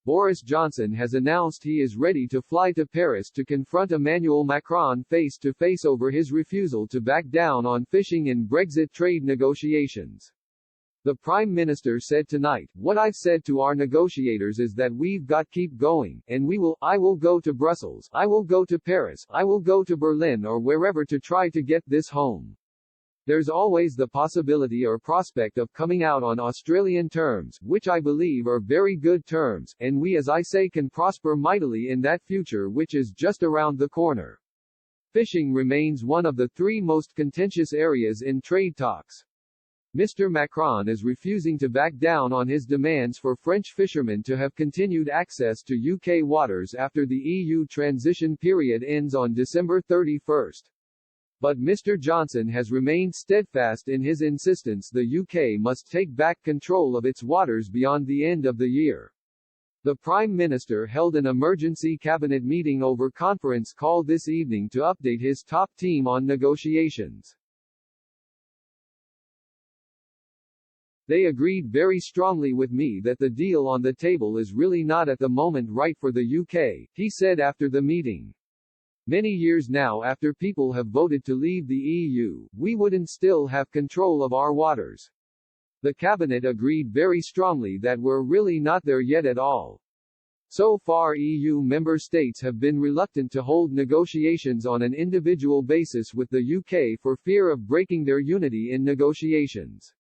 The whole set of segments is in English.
Boris Johnson has announced he is ready to fly to Paris to confront Emmanuel Macron face-to-face over his refusal to back down on fishing in Brexit trade negotiations. The Prime Minister said tonight, "What I've said to our negotiators is that we've got keep going, and I will go to Brussels, I will go to Paris, I will go to Berlin or wherever to try to get this home. There's always the possibility or prospect of coming out on Australian terms, which I believe are very good terms, and we as I say can prosper mightily in that future which is just around the corner." Fishing remains one of the three most contentious areas in trade talks. Mr. Macron is refusing to back down on his demands for French fishermen to have continued access to UK waters after the EU transition period ends on December 31. But Mr. Johnson has remained steadfast in his insistence the UK must take back control of its waters beyond the end of the year. The Prime Minister held an emergency cabinet meeting over conference call this evening to update his top team on negotiations. "They agreed very strongly with me that the deal on the table is really not at the moment right for the UK," he said after the meeting. "Many years now after people have voted to leave the EU, we wouldn't still have control of our waters. The Cabinet agreed very strongly that we're really not there yet at all. So far EU member states have been reluctant to hold negotiations on an individual basis with the UK for fear of breaking their unity in negotiations.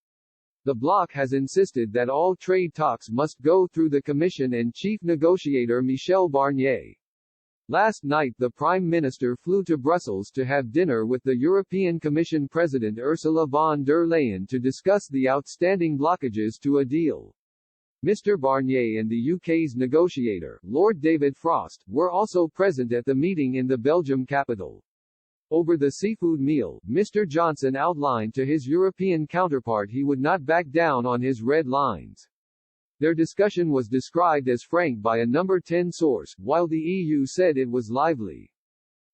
The bloc has insisted that all trade talks must go through the Commission and Chief Negotiator Michel Barnier. Last night the Prime Minister flew to Brussels to have dinner with the European Commission President Ursula von der Leyen to discuss the outstanding blockages to a deal. Mr. Barnier and the UK's negotiator, Lord David Frost, were also present at the meeting in the Belgium capital. Over the seafood meal, Mr. Johnson outlined to his European counterpart he would not back down on his red lines. Their discussion was described as frank by a number 10 source, while the EU said it was lively.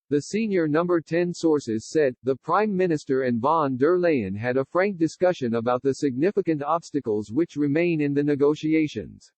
The senior number 10 sources said, the Prime Minister and von der Leyen had a frank discussion about the significant obstacles which remain in the negotiations.